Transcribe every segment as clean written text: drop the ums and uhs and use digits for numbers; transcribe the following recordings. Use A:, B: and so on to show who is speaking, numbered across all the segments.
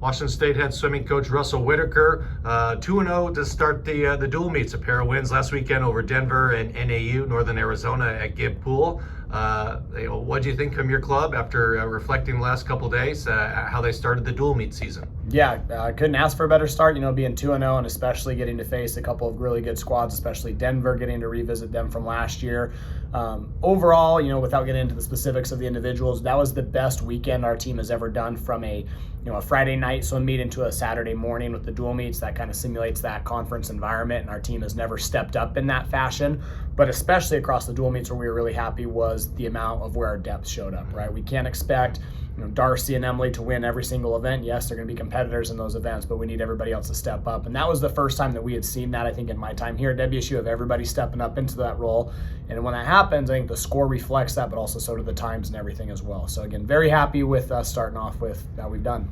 A: Washington State head swimming coach Russell Whitaker, 2-0 to start the dual meets. A pair of wins last weekend over Denver and NAU, Northern Arizona at Gibb Pool. What do you think from your club after reflecting the last couple days, how they started the dual meet season?
B: Yeah, I couldn't ask for a better start, being 2-0 and especially getting to face a couple of really good squads, especially Denver, getting to revisit them from last year. Overall, without getting into the specifics of the individuals, that was the best weekend our team has ever done, from a Friday night swim meet into a Saturday morning with the dual meets. That kind of simulates that conference environment, and our team has never stepped up in that fashion. But especially across the dual meets, where we were really happy was the amount of where our depth showed up, right? We can't expect Darcy and Emily to win every single event. Yes, they're going to be competitors in those events, but we need everybody else to step up. And that was the first time that we had seen that, I think, in my time here at WSU, of everybody stepping up into that role. And when that happens, I think the score reflects that, but also so do the times and everything as well. So again, very happy with us starting off with how we've done.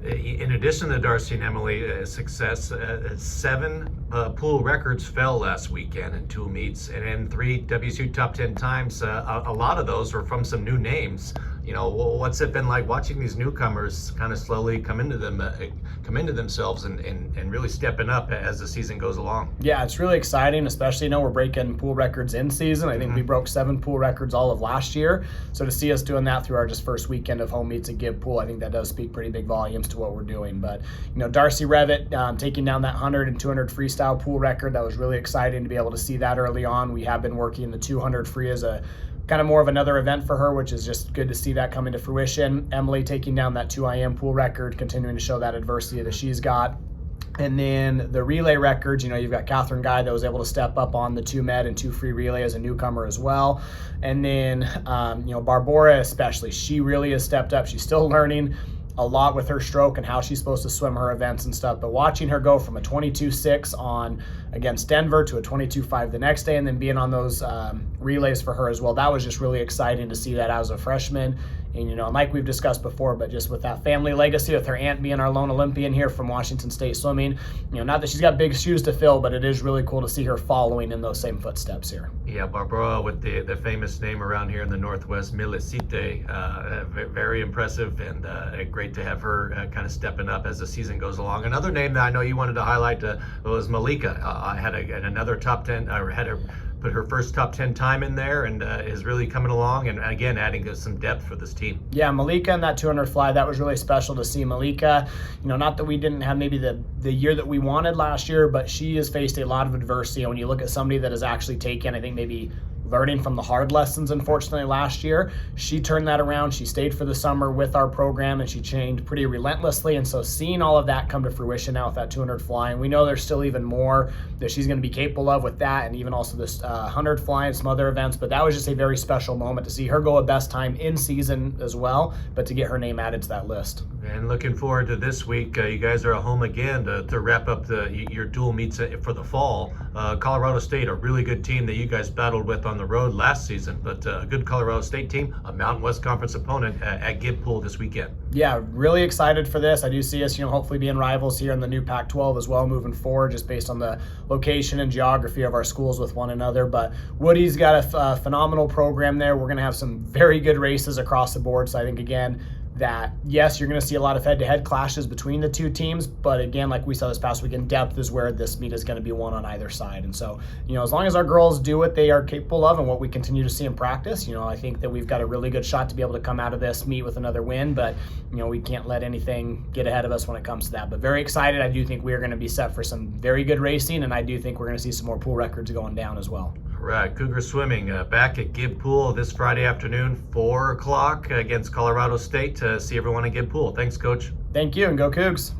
A: In addition to Darcy and Emily's success, 7 pool records fell last weekend in 2 meets, and in 3 WSU top 10 times. A lot of those were from some new names. What's it been like watching these newcomers kind of slowly come into themselves and really stepping up as the season goes along?
B: Yeah, it's really exciting, especially we're breaking pool records in season. I think we broke 7 pool records all of last year. So to see us doing that through our just first weekend of home meets at Gibb Pool, I think that does speak pretty big volumes to what we're doing. But Darcy Revitt taking down that 100 and 200 freestyle pool record, that was really exciting to be able to see that early on. We have been working the 200 free as a kind of more of another event for her, which is just good to see that coming to fruition. Emily taking down that 2 IM pool record, continuing to show that adversity that she's got. And then the relay records, you've got Catherine Guy that was able to step up on the 2 med and 2 free relay as a newcomer as well. And then, Barbara especially, she really has stepped up. She's still learning a lot with her stroke and how she's supposed to swim her events and stuff, but watching her go from a 22.6 on against Denver to a 22.5 the next day, and then being on those relays for her as well, that was just really exciting to see that as a freshman. And like we've discussed before, but just with that family legacy, with her aunt being our lone Olympian here from Washington State swimming, not that she's got big shoes to fill, but it is really cool to see her following in those same footsteps here.
A: Yeah, Barbara with the famous name around here in the Northwest, Milicite, very impressive, and great to have her kind of stepping up as the season goes along. Another name that I know you wanted to highlight was Malika. Had another top 10, or had a put her first top 10 time in there, and is really coming along, and again adding some depth for this team.
B: Yeah, Malika and that 200 fly, that was really special to see. Malika, not that we didn't have maybe the year that we wanted last year, but she has faced a lot of adversity. And when you look at somebody that has actually taken, I think, maybe learning from the hard lessons, unfortunately, last year, she turned that around. She stayed for the summer with our program, and she trained pretty relentlessly. And so seeing all of that come to fruition now with that 200 flying, we know there's still even more that she's going to be capable of with that, and even also this 100 flying, some other events. But that was just a very special moment to see her go a best time in season as well, but to get her name added to that list.
A: And looking forward to this week. You guys are at home again to wrap up your dual meets for the fall. Colorado State, a really good team that you guys battled with on the road last season, but a good Colorado State team, a Mountain West Conference opponent at Gibb Pool this weekend.
B: Yeah, really excited for this. I do see us, hopefully being rivals here in the new Pac-12 as well moving forward, just based on the location and geography of our schools with one another. But Woody's got a phenomenal program there. We're going to have some very good races across the board. So I think, again, that yes, you're going to see a lot of head-to-head clashes between the two teams, but again, like we saw this past weekend, depth is where this meet is going to be won on either side. And so, as long as our girls do what they are capable of and what we continue to see in practice, I think that we've got a really good shot to be able to come out of this meet with another win. But we can't let anything get ahead of us when it comes to that. But very excited. I do think we are going to be set for some very good racing, and I do think we're going to see some more pool records going down as well.
A: Right, Cougar swimming back at Gibb Pool this Friday afternoon, 4 o'clock against Colorado State. See everyone at Gibb Pool. Thanks, Coach.
B: Thank you, and go Cougs.